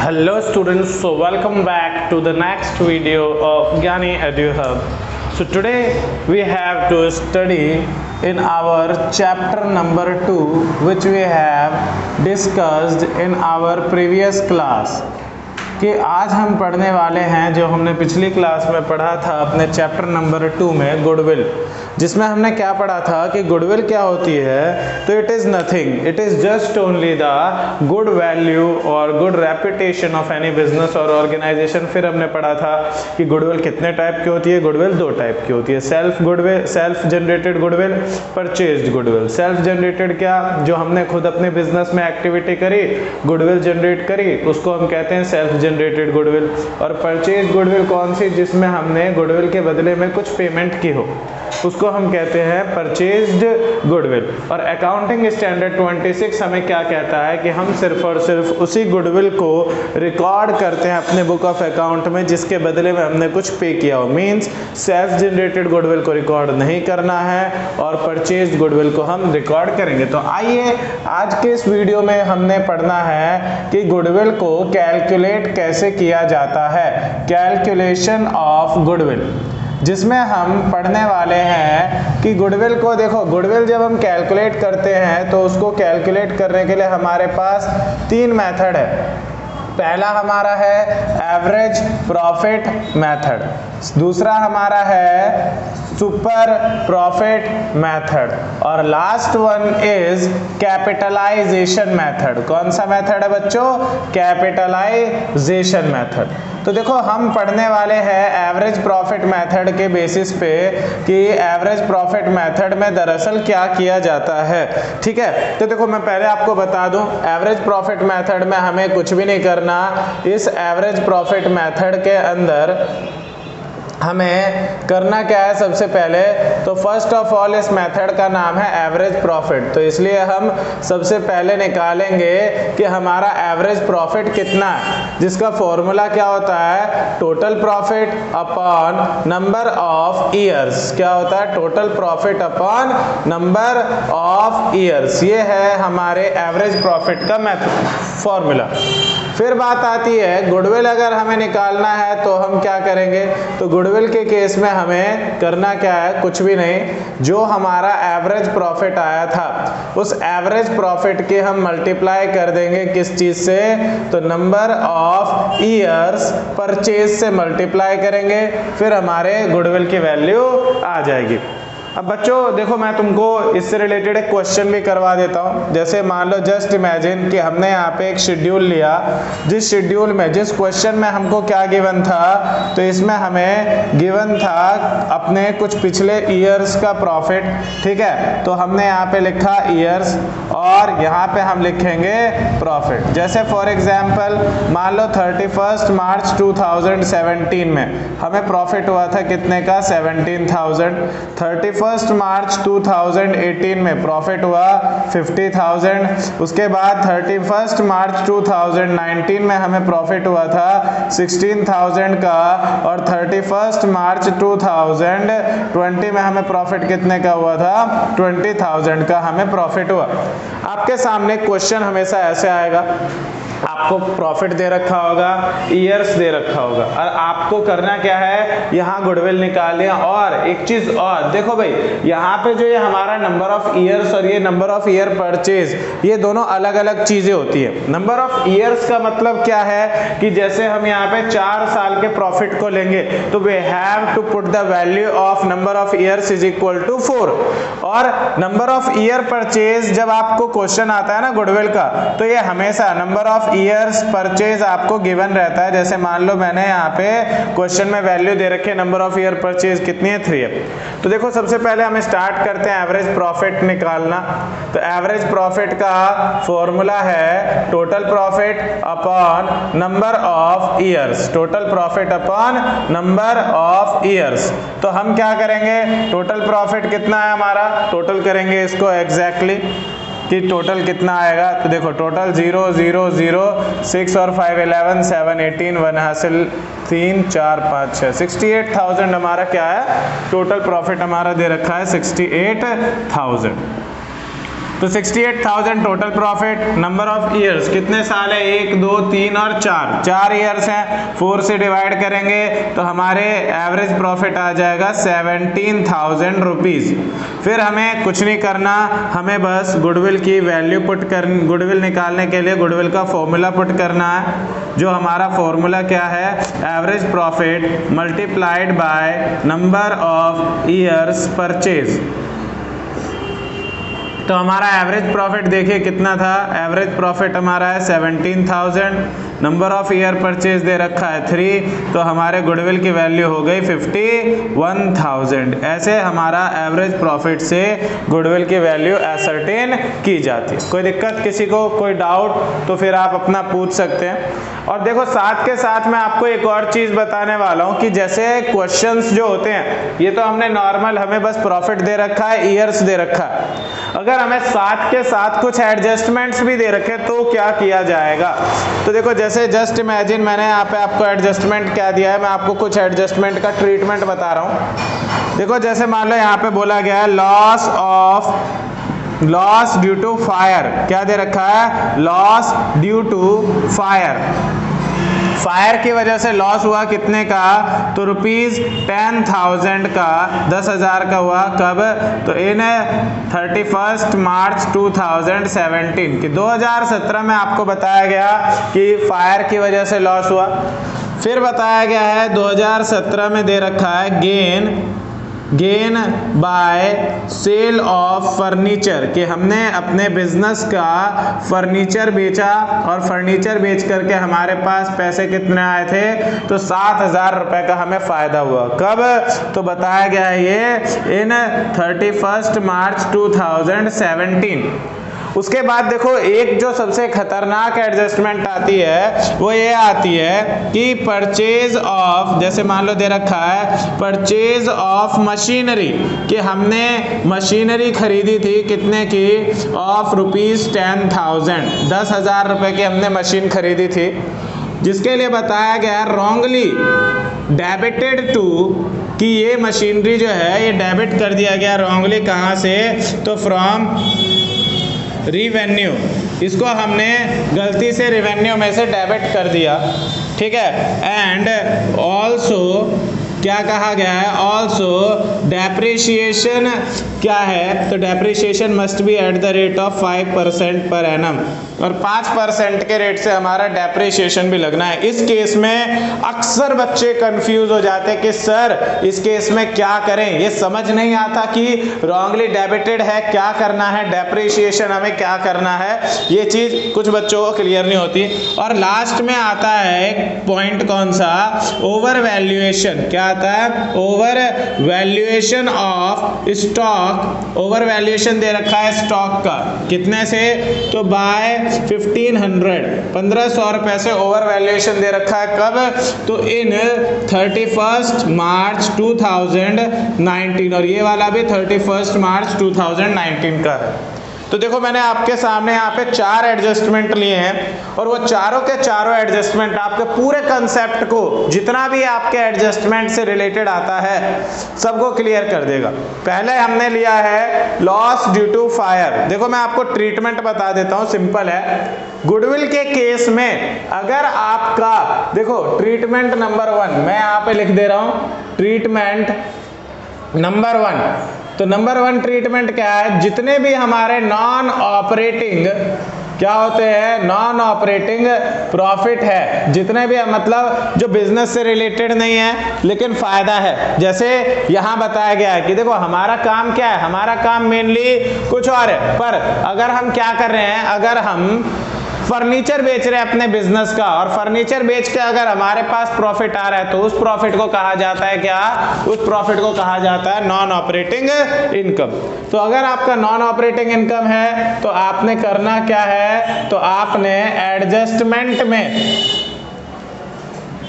Hello students, so welcome back to the next video of Gyani EduHub. So today we have to study in our chapter number 2 which we have discussed in our previous class कि आज हम पढ़ने वाले हैं जो हमने पिछली class में पढ़ा था अपने चैप्टर नंबर 2 में गुडविल, जिसमें हमने क्या पढ़ा था कि गुडविल क्या होती है। तो it is nothing, it is just only the good value और good reputation of any business और ऑर्गेनाइजेशन। फिर हमने पढ़ा था कि गुडविल कितने टाइप की होती है। गुडविल दो टाइप की होती है, self goodwill, self generated goodwill, purchased goodwill. Self generated क्या, जो हमने खुद अपने बिजनेस में एक्टिविटी करी, गुडविल जनरेट करी, उसको हम कहते हैं सेल्फ जनरेटेड गुडविल। और परचेज गुडविल कौन सी, जिसमें हमने गुडविल के बदले में कुछ पेमेंट की हो, उसको हम कहते हैं परचेज्ड गुडविल। और अकाउंटिंग स्टैंडर्ड 26 हमें क्या कहता है कि हम सिर्फ और सिर्फ उसी गुडविल को रिकॉर्ड करते हैं अपने बुक ऑफ अकाउंट में जिसके बदले में हमने कुछ पे किया हो। मींस सेल्फ जनरेटेड गुडविल को रिकॉर्ड नहीं करना है और परचेज्ड गुडविल को हम रिकॉर्ड करेंगे। तो आइए आज के इस वीडियो में हमने पढ़ना है कि गुडविल को कैलकुलेट कैसे किया जाता है, कैलकुलेशन ऑफ गुडविल, जिसमें हम पढ़ने वाले हैं कि गुडविल को देखो, गुडविल जब हम कैलकुलेट करते हैं तो उसको कैलकुलेट करने के लिए हमारे पास 3 मेथड है। पहला हमारा है एवरेज प्रॉफिट मेथड, दूसरा हमारा है सुपर प्रॉफिट मेथड और last one is capitalization method. कौन सा मेथड है बच्चों? Capitalization method. तो देखो हम पढ़ने वाले हैं एवरेज प्रॉफिट मेथड के बेसिस पे कि एवरेज प्रॉफिट मेथड में दरअसल क्या किया जाता है। ठीक है, तो देखो मैं पहले आपको बता दूं, एवरेज प्रॉफिट मेथड में हमें कुछ भी नहीं करना। इस एवरेज प्रॉफिट मेथड के अंदर हमें करना क्या है, सबसे पहले तो फर्स्ट ऑफ ऑल इस मेथड का नाम है एवरेज प्रॉफिट। तो इसलिए हम सबसे पहले निकालेंगे कि हमारा एवरेज प्रॉफिट कितना है, जिसका फॉर्मूला क्या होता है, total profit upon number of years. क्या होता है? Total profit upon number of years. ये है हमारे एवरेज प्रॉफिट का मेथड फॉर्मूला। फिर बात आती है गुडविल, अगर हमें निकालना है तो हम क्या करेंगे। तो गुडविल के केस में हमें करना क्या है, कुछ भी नहीं। जो हमारा एवरेज प्रॉफिट आया था उस एवरेज प्रॉफिट के हम मल्टीप्लाई कर देंगे किस चीज से, तो नंबर ऑफ ईयर्स परचेज से मल्टीप्लाई करेंगे, फिर हमारे गुडविल की वैल्यू आ जाएगी। अब बच्चों देखो, मैं तुमको इससे रिलेटेड एक क्वेश्चन भी करवा देता हूँ। जैसे मान लो, जस्ट इमेजिन कि हमने यहाँ पे एक शेड्यूल लिया, जिस शेड्यूल में, जिस क्वेश्चन में हमको क्या गिवन था, तो इसमें हमें गिवन था अपने कुछ पिछले ईयर्स का प्रॉफिट। ठीक है, तो हमने यहाँ पे लिखा ईयर्स और यहाँ पे हम लिखेंगे प्रॉफिट। जैसे फॉर एग्जाम्पल मान लो 31 मार्च 2017 में हमें प्रॉफिट हुआ था कितने का, 17,000। 31 मार्च 2018 में प्रॉफिट हुआ 50,000। उसके बाद 31 मार्च 2019 में हमें प्रॉफिट हुआ था 16,000 का और 31 मार्च 2020 में हमें प्रॉफिट कितने का हुआ था, 20,000 का हमें प्रॉफिट हुआ। आपके सामने क्वेश्चन हमेशा ऐसे आएगा, आपको प्रॉफिट दे रखा होगा, ईयर्स दे रखा होगा और आपको करना क्या है, यहाँ गुडविल निकालिए। और एक चीज और देखो भाई, यहाँ पे जो ये हमारा नंबर ऑफ ईयर्स और ये नंबर ऑफ ईयर परचेज, ये दोनों अलग अलग चीजें होती है। नंबर ऑफ ईयर्स का मतलब क्या है कि जैसे हम यहाँ पे 4 साल के प्रॉफिट को लेंगे तो we have to put the value of number of years is equal to 4। और नंबर ऑफ ईयर परचेज जब आपको क्वेश्चन आता है ना गुडविल का, तो ये हमेशा नंबर ऑफ ईयर्स परचेज आपको गिवन रहता है। जैसे मान लो मैंने यहाँ पे क्वेश्चन में वैल्यू दे रखी है, नंबर ऑफ ईयर परचेज कितनी है, 3 है। तो देखो सबसे पहले हम स्टार्ट करते हैं एवरेज प्रॉफिट निकालना। तो एवरेज प्रॉफिट का फॉर्मूला है total profit upon number of years, total profit upon number of years. तो हम क्या करेंगे, टोटल प्रॉफिट कितना है हमारा, टोटल करेंगे इसको एग्जैक्टली कि टोटल कितना आएगा। तो देखो टोटल 0 0 0 6 और 5 11 7 18 1 हासिल 3 4 5 6 68,000 हमारा क्या है, टोटल प्रॉफिट हमारा दे रखा है 68,000। तो 68,000 total profit. Number of years, कितने साल है, 1 2 3 और 4 ईयर्स हैं, 4 से डिवाइड करेंगे तो हमारे एवरेज प्रॉफिट आ जाएगा 17,000 रुपीज़। फिर हमें कुछ नहीं करना, हमें बस गुडविल की वैल्यू पुट कर, गुडविल निकालने के लिए गुडविल का फॉर्मूला पुट करना है, जो हमारा फॉर्मूला क्या है, average profit multiplied by number of years purchase. तो हमारा एवरेज प्रॉफिट देखिए कितना था, एवरेज प्रॉफिट हमारा है 17,000, नंबर ऑफ ईयर परचेज दे रखा है 3, तो हमारे गुडविल की वैल्यू हो गई 51,000। ऐसे हमारा एवरेज प्रॉफिट से गुडविल की वैल्यू एसर्टेन की जाती है। कोई दिक्कत किसी को, कोई डाउट तो फिर आप अपना पूछ सकते हैं। और देखो साथ के साथ मैं आपको एक और चीज़ बताने वाला हूँ कि जैसे क्वेश्चंस जो होते हैं, ये तो हमने नॉर्मल, हमें बस प्रॉफिट दे रखा है, ईयर्स दे रखा है, अगर हमें साथ के साथ कुछ एडजस्टमेंट्स भी दे रखे तो क्या किया जाएगा। तो देखो जैसे जस्ट इमेजिन, मैंने यहाँ पे आपको एडजस्टमेंट क्या दिया है, मैं आपको कुछ एडजस्टमेंट का ट्रीटमेंट बता रहा हूँ। देखो जैसे मान लो यहाँ पे बोला गया है लॉस ड्यू टू फायर, क्या दे रखा है, loss due to fire. Fire की वजह से लॉस हुआ कितने का, तो ₹10,000 का, 10,000 का हुआ कब, तो इन 31 मार्च 2017 कि 2017 में आपको बताया गया कि फायर की वजह से लॉस हुआ। फिर बताया गया है 2017 में दे रखा है gain by sale of furniture, कि हमने अपने बिजनेस का फर्नीचर बेचा और फर्नीचर बेच करके हमारे पास पैसे कितने आए थे, तो 7,000 रुपए का हमें फायदा हुआ। कब, तो बताया गया है ये इन 31 मार्च 2017। उसके बाद देखो एक जो सबसे खतरनाक एडजस्टमेंट आती है वो ये आती है कि परचेज ऑफ, जैसे मान लो दे रखा है परचेज ऑफ मशीनरी, कि हमने मशीनरी खरीदी थी कितने की, ऑफ ₹10,000, 10,000 रुपए की हमने मशीन खरीदी थी, जिसके लिए बताया गया रॉन्गली डेबिटेड टू, कि ये मशीनरी जो है ये डेबिट कर दिया गया रॉन्गली, कहाँ से, तो फ्रॉम रिवेन्यू, इसको हमने गलती से रिवेन्यू में से डेबिट कर दिया, ठीक है। एंड ऑल्सो क्या कहा गया है, ऑल्सो डेप्रिशिएशन क्या है, तो depreciation must be at the rate of 5% per annum, और 5% के रेट से हमारा डेप्रिशिएशन भी लगना है। इस केस में अक्सर बच्चे कंफ्यूज हो जाते हैं कि सर इस केस में क्या करें, ये समझ नहीं आता कि रॉन्गली डेबिटेड है क्या करना है, डेप्रिशिएशन हमें क्या करना है, ये चीज़ कुछ बच्चों को क्लियर नहीं होती। और लास्ट में आता है एक पॉइंट, कौन सा, ओवर वैल्यूएशन, क्या आता है, over valuation of stock, over valuation दे रखा है स्टॉक का, कितने से, तो बाय 1500 रुपए से ओवर वैल्यूएशन दे रखा है, कब, तो इन 31 मार्च 2019, और ये वाला भी 31 मार्च 2019 का है। तो देखो मैंने आपके सामने यहाँ पे 4 एडजस्टमेंट लिए हैं, और वो चारों के चारों एडजस्टमेंट आपके पूरे कंसेप्ट को, जितना भी आपके एडजस्टमेंट से रिलेटेड आता है सबको क्लियर कर देगा। पहले हमने लिया है लॉस ड्यू टू फायर। देखो मैं आपको ट्रीटमेंट बता देता हूँ, सिंपल है। गुडविल के केस में अगर आपका, देखो ट्रीटमेंट नंबर 1 मैं यहाँ पे लिख दे रहा हूँ, ट्रीटमेंट नंबर 1, तो नंबर 1 ट्रीटमेंट क्या है, जितने भी हमारे नॉन ऑपरेटिंग क्या होते हैं, नॉन ऑपरेटिंग प्रॉफिट है, जितने भी मतलब जो बिजनेस से रिलेटेड नहीं है लेकिन फायदा है, जैसे यहाँ बताया गया है कि देखो हमारा काम क्या है, हमारा काम मेनली कुछ और है, पर अगर हम क्या कर रहे हैं, अगर हम फर्नीचर बेच रहे हैं अपने बिजनेस का, और फर्नीचर बेच के अगर हमारे पास प्रॉफिट आ रहा है तो उस प्रॉफिट को कहा जाता है क्या, उस प्रॉफिट को कहा जाता है नॉन ऑपरेटिंग इनकम। तो अगर आपका नॉन ऑपरेटिंग इनकम है तो आपने करना क्या है, तो आपने एडजस्टमेंट में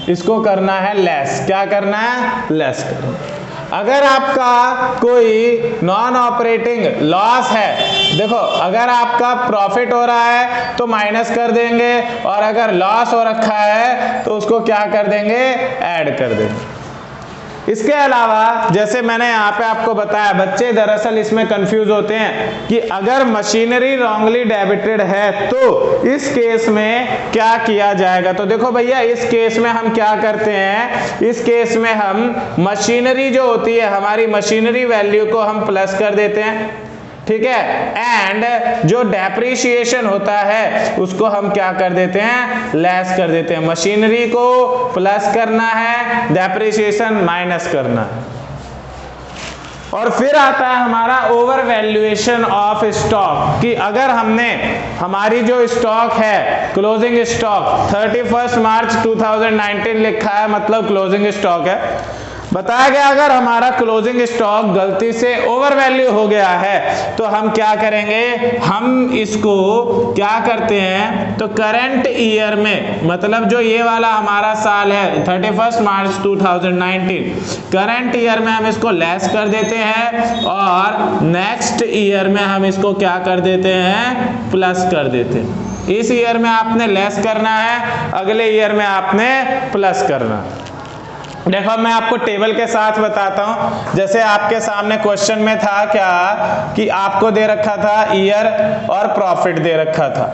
इसको करना है लेस, क्या करना है, लेस करना। अगर आपका कोई नॉन ऑपरेटिंग लॉस है, देखो अगर आपका प्रॉफिट हो रहा है तो माइनस कर देंगे, और अगर लॉस हो रखा है तो उसको क्या कर देंगे, ऐड कर देंगे। इसके अलावा जैसे मैंने यहाँ पे आपको बताया, बच्चे दरअसल इसमें कंफ्यूज होते हैं कि अगर मशीनरी रॉन्गली डेबिटेड है तो इस केस में क्या किया जाएगा। तो देखो भैया, इस केस में हम क्या करते हैं, इस केस में हम मशीनरी जो होती है, हमारी मशीनरी वैल्यू को हम प्लस कर देते हैं, ठीक है, एंड जो डेप्रिसिएशन होता है उसको हम क्या कर देते हैं, लेस कर देते हैं। मशीनरी को प्लस करना है, डेप्रिसिएशन माइनस करना है। और फिर आता है हमारा ओवर वैल्यूएशन ऑफ स्टॉक, कि अगर हमने हमारी जो स्टॉक है, क्लोजिंग स्टॉक 31 मार्च 2019 लिखा है, मतलब क्लोजिंग स्टॉक है, बताया गया अगर हमारा क्लोजिंग स्टॉक गलती से ओवर वैल्यू हो गया है तो हम क्या करेंगे, हम इसको क्या करते हैं, तो करंट ईयर में, मतलब जो ये वाला हमारा साल है 31 मार्च 2019, करंट ईयर में हम इसको लेस कर देते हैं और नेक्स्ट ईयर में हम इसको क्या कर देते हैं, प्लस कर देते हैं। इस ईयर में आपने लेस करना है, अगले ईयर में आपने प्लस करना है। देखो मैं आपको टेबल के साथ बताता हूं। जैसे आपके सामने क्वेश्चन में था क्या कि आपको दे रखा था ईयर और प्रॉफिट दे रखा था।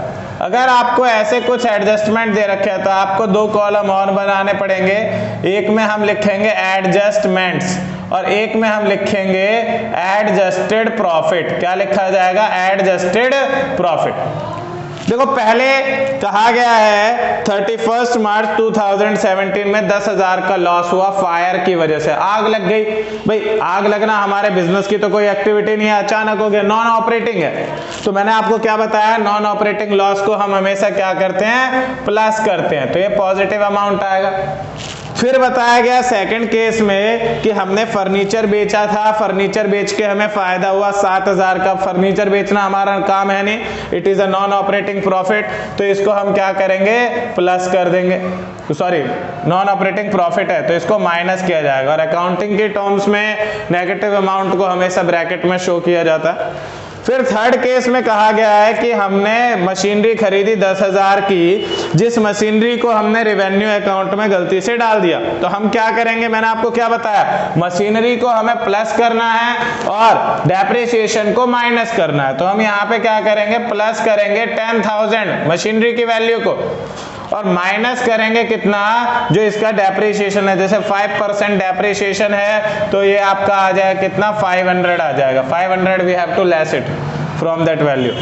अगर आपको ऐसे कुछ एडजस्टमेंट दे रखे तो आपको दो कॉलम और बनाने पड़ेंगे। एक में हम लिखेंगे एडजस्टमेंट्स और एक में हम लिखेंगे एडजस्टेड प्रॉफिट। क्या लिखा जाएगा, एडजस्टेड प्रॉफिट। देखो पहले कहा गया है 31 मार्च 2017 में 10,000 का लॉस हुआ फायर की वजह से, आग लग गई। भाई आग लगना हमारे बिजनेस की तो कोई एक्टिविटी नहीं है, अचानक हो गया, नॉन ऑपरेटिंग है। तो मैंने आपको क्या बताया, नॉन ऑपरेटिंग लॉस को हम हमेशा क्या करते हैं, प्लस करते हैं, तो ये पॉजिटिव अमाउंट आएगा। फिर बताया गया सेकंड केस में कि हमने फर्नीचर बेचा था, फर्नीचर बेच के हमें फायदा हुआ 7,000 का। फर्नीचर बेचना हमारा काम है नहीं, it is a non operating profit, तो इसको हम क्या करेंगे, प्लस कर देंगे। सॉरी, नॉन ऑपरेटिंग प्रॉफिट है तो इसको माइनस किया जाएगा। और अकाउंटिंग के टर्म्स में नेगेटिव अमाउंट को हमेशा ब्रैकेट में शो किया जाता है। फिर थर्ड केस में कहा गया है कि हमने मशीनरी खरीदी 10,000 की, जिस मशीनरी को हमने रेवेन्यू अकाउंट में गलती से डाल दिया, तो हम क्या करेंगे, मैंने आपको क्या बताया, मशीनरी को हमें प्लस करना है और डेप्रिसिएशन को माइनस करना है। तो हम यहाँ पे क्या करेंगे, प्लस करेंगे 10,000 मशीनरी की वैल्यू को और माइनस करेंगे कितना, जो इसका डेप्रिसिएशन है। जैसे 5% डेप्रिसिएशन है तो ये आपका आ जाएगा कितना, 500 आ जाएगा। 500 we have to less it from that value.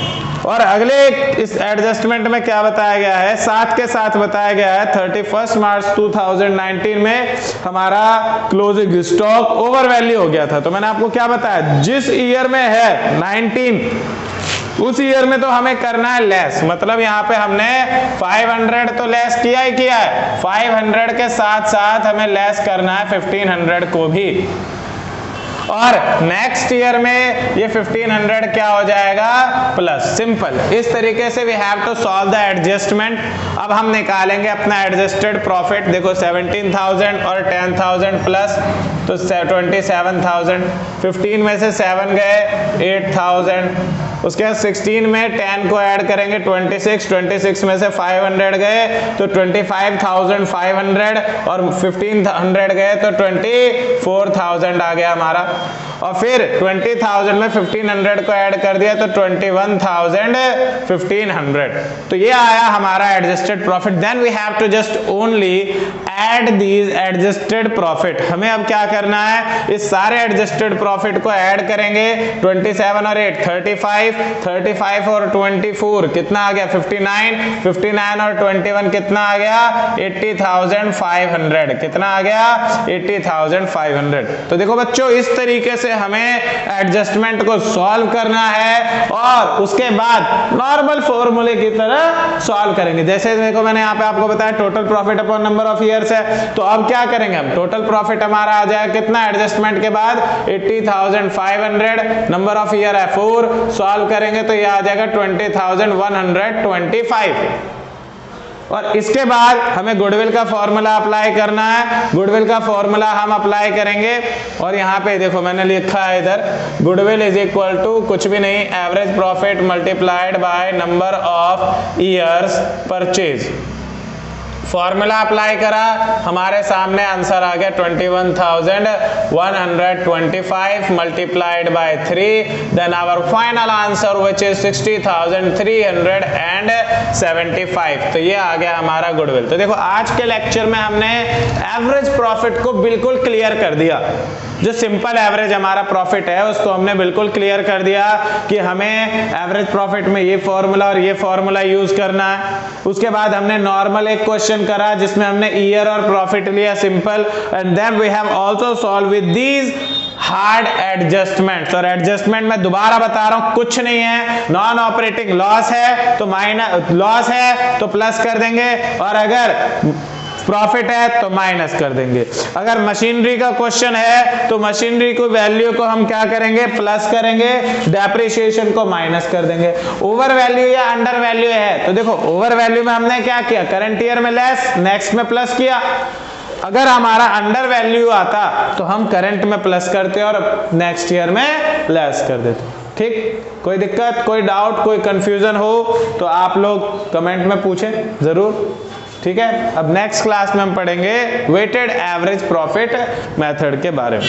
और अगले इस एडजस्टमेंट में क्या बताया गया है, साथ के साथ बताया गया है 31 मार्च 2019 में हमारा क्लोजिंग स्टॉक ओवर वैल्यू हो गया था। तो मैंने आपको क्या बताया, जिस ईयर में है 19 उस ईयर में तो हमें करना है लेस, मतलब यहाँ पे हमने 500 तो लेस किया ही किया है, 500 के साथ साथ हमें लेस करना है 1500 को भी। और नेक्स्ट ईयर में ये 1500 क्या हो जाएगा, प्लस। सिंपल, इस तरीके से we have to solve the adjustment. अब हम निकालेंगे अपना एडजस्टेड प्रॉफिट। देखो 17,000 और 10,000 प्लस तो 27,000, 15 में से 7 गए 8,000, उसके बाद 16 में 10 को ऐड करेंगे 26 में से 500 गए तो 25,500 और 1500 गए तो 24,000 आ गया हमारा। और फिर 20,000 में 1500 को ऐड कर दिया तो 21,1500, तो ये आया हमारा adjusted profit. Then we have to just only add these adjusted profit. हमें अब क्या करना है, इस सारे एडजस्टेड प्रॉफिट को ऐड करेंगे। 27 और 8 35 और 24 कितना आ गया, 59 और 21 कितना आ गया, 80,500 कितना आ गया, 80,500। तो देखो बच्चों, इस तरीके से हमें एडजस्टमेंट को सॉल्व करना है और उसके बाद नॉर्मल फॉर्मूले की तरह सॉल्व करेंगे। जैसे देखो मैंने यहाँ पे आपको बताया total profit upon number of years है, तो अब क्या करेंगे हम, टोटल प्रॉफिट हमारा आ जाएगा कितना एडजस्टमेंट के बाद, 80,500, नंबर ऑफ ईयर है 4, सॉल्व करेंगे तो ये आ जाएगा 20,125। और इसके बाद हमें गुडविल का फॉर्मूला अप्लाई करना है। गुडविल का फॉर्मूला हम अप्लाई करेंगे और यहाँ पे देखो मैंने लिखा है इधर, गुडविल इज इक्वल टू कुछ भी नहीं, average profit multiplied by number of years purchase. Formula apply करा, हमारे सामने आंसर आ गया 21,125 multiplied by 3, then our final answer which is 60,375। तो ये आ गया हमारा गुडविल। तो देखो आज के लेक्चर में हमने एवरेज प्रॉफिट को बिल्कुल क्लियर कर दिया। जो सिंपल एवरेज हमारा प्रॉफिट है उसको हमने बिल्कुल क्लियर कर दिया कि हमें एवरेज प्रॉफिट में ये फॉर्मूला और ये फॉर्मूला यूज करना है। उसके बाद हमने नॉर्मल एक क्वेश्चन करा जिसमें हमने ईयर और प्रॉफिट लिया simple, and then we have also solve with these hard adjustment. और एडजस्टमेंट मैं दोबारा बता रहा हूं, कुछ नहीं है, नॉन ऑपरेटिंग लॉस है तो माइनस, लॉस है तो प्लस कर देंगे, और अगर प्रॉफिट है तो माइनस कर देंगे। अगर मशीनरी का क्वेश्चन है तो मशीनरी को वैल्यू को हम क्या करेंगे, प्लस करेंगे, डेप्रिसिएशन को माइनस कर देंगे। ओवर वैल्यू या अंडर वैल्यू है तो देखो ओवर वैल्यू में हमने क्या किया, करंट ईयर में लेस, नेक्स्ट में प्लस किया। अगर हमारा अंडर वैल्यू आता तो हम करंट में प्लस करते और नेक्स्ट ईयर में लेस कर देते। ठीक, कोई दिक्कत, कोई डाउट, कोई कंफ्यूजन हो तो आप लोग कमेंट में पूछें जरूर। ठीक है, अब नेक्स्ट क्लास में हम पढ़ेंगे वेटेड एवरेज प्रॉफिट मेथड के बारे में।